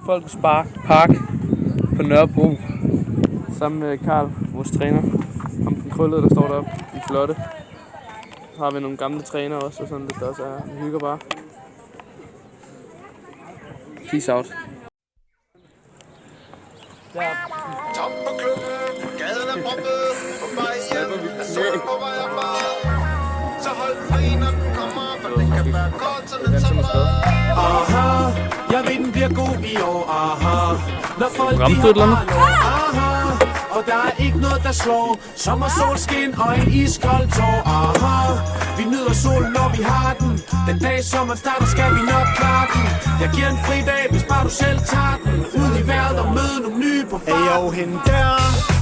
Folkets Park på Nørrebro. Sammen med Karl, vores træner. Ham den krøllede, der står deroppe. Den flotte. Så har vi nogle gamle trænere også, og sådan lidt, der også er. Vi hygger bare. Peace out. Top på klubben, gaden er proppet, på vej hjem, er solen på vej op ad. Så hold fri, når den kommer, for den kan være kort som en sommer. Aha, jeg ved den bliver god i år, aha. Når folk de har bare aha. Og der er ikke noget der slår sommer, solskin og en iskold tår, aha. Vi nyder solen når vi har den. Den dag sommeren starter skal vi nok klare den. Jeg giver en fri dag, hvis bare du selv tager den. Ud i vejret og møde nogle nye på farten. Hey, jo, hende der,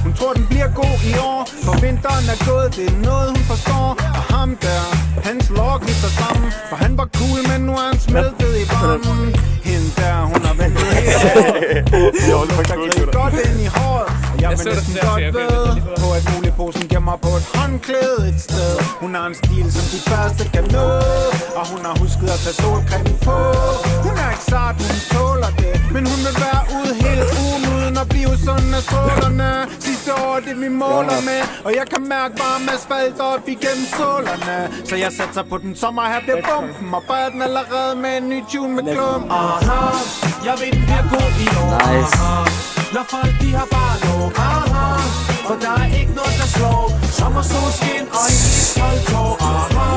hun tror den bliver god i år. For vinteren er gået, det er noget hun forstår. Og ham der, hans log lister sammen. For han var cool, men nu er han smeltet i varmen. Hende der, hun har ventet helt år. Der greb godt ind i håret. Og jeg vil næsten godt ved på, at muligposen gemmer på et håndklæde et sted. Hun har en stil, som de første kan nå. Og hun har husket at tage solcreme på. Hun er ikke sart, hun tåler det. Men hun vil være ude hele ugen uden at blive sådan af strålerne. Sidste år det vi måler med. Og jeg kan mærke varm asfalt op igennem sålerne. Så jeg satser på den sommer her bliver bumpen. Og fejrer den allerede med en ny tune med klum. Aha, jeg ved den bliver god i år. Nice. Aha. Når folk de har bare lov, aha. For der er ikke noget der slår sommer, solskin og en iskold tår, aha.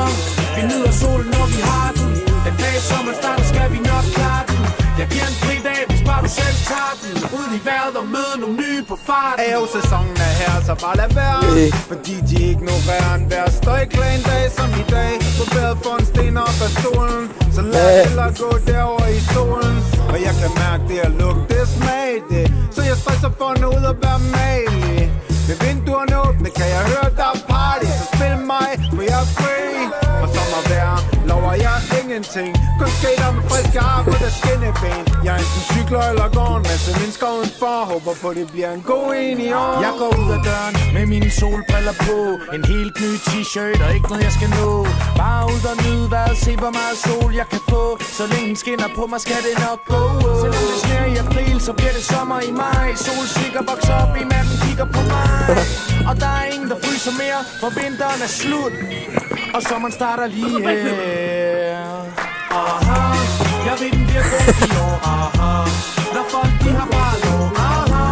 Vi nyder solen når vi har den. Den dag sommeren starter skal vi nok klare den. Jeg giver en fri dag, hvis bare du selv tager den. Ud i vejret og møde nogle nye på farten. AO-sæsonen er her, så bare lad være. Fordi de ignorerer en hver støjklag en dag som i dag. På badet for en sten op af stolen. Så lad hellere gå derover i solen. Og jeg kan mærke det at lugte smag det. Så jeg stresser for at nå ud og være malig. Med vinduerne åbne kan jeg høre der er party. Så spil mig, for jeg er free. Og sommervejr lover jeg ingenting. Kun skater med friske arm og der skinneben. Jeg er enten cykler eller går en masse mennesker udenfor. Håber på det bliver en god en i år. Jeg går ud af døren med mine solbriller på. En helt ny t-shirt og ikke noget jeg skal nå. Bare ud og nyde vejret, se hvor meget sol jeg kan få. Så længe den skinner på mig skal det nok gå. Selvom det sner i april, så bliver det sommer i maj. Solsikker vokser op i natten, kigger på mig. Og der er ingen der fryser mere, for vinteren er slut. Og sommeren starter lige her. Aha, jeg ved den bliver god i år, aha. Når folk de har bare lov, aha.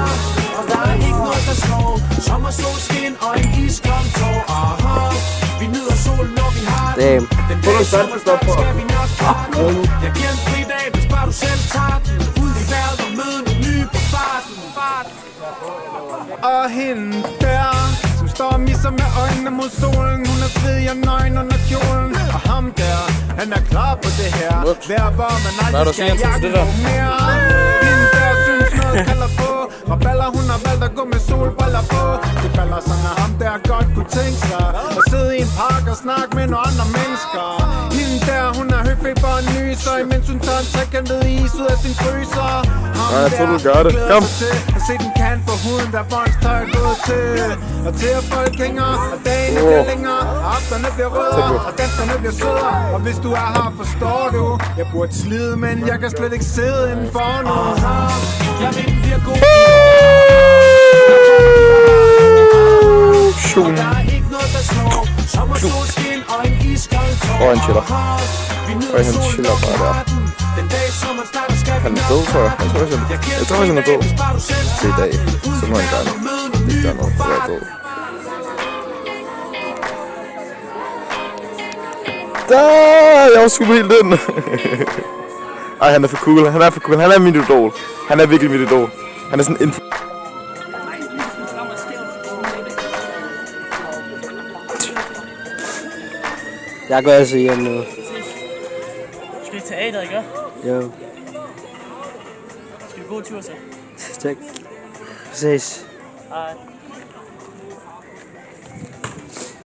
Og der er ikke noget der slår sommer, solskin og en iskold tår, aha. Vi nyder solen når vi har den. Den dag sommeren starter skal vi nok klare den. Jeg giver en fri dag, hvis bare du selv tager den. Ud i vejret og møde nogle nye på farten. Og hende der, som står og misser med øjnene mod solen. Hun er svedig og nøgen under kjolen. Og ham der, han er klar på det her. Hver hvor man aldrig skal jagte på mere. Hende der synes noget kalder på. Raballer hun har valgt at gå med solbriller på. Det falder sådan at ham der godt kunne tænke sig at sidde i en park og snakke med nogle andre mennesker. Hende der, hun er høfeber og nyser, imens hun tager en trekantet is ud af sin fryser. Ham jeg tror du gør det. Kom. At se den kant på huden, der Bonds tøj er gået til. Og til at folk hænger, og dagene bliver længere, og afterne bliver rødere, og danskerne bliver sødere. Og hvis du er her, forstår du, jeg burde slide, men jeg kan slet ikke sidde indenfor nu. Jeg ved den bliver god. Og der er ikke noget der slår sommer, solskin og en iskold tår. Og han chiller. Og han chiller bare der. Han er død, tror jeg. Jeg tror, han er død. Det er i dag. Så må han gerne ikke gøre noget for at være død. Jeg var sgu helt den. Ej, han er for cool. Han er for cool. Han er min idol. Han er virkelig mit idol. Han er sådan en... Jeg går altså hjem nu. Skal vi i teateret, ikke? Jo. Skal vi gå tur så? Tak. Ses. Hej.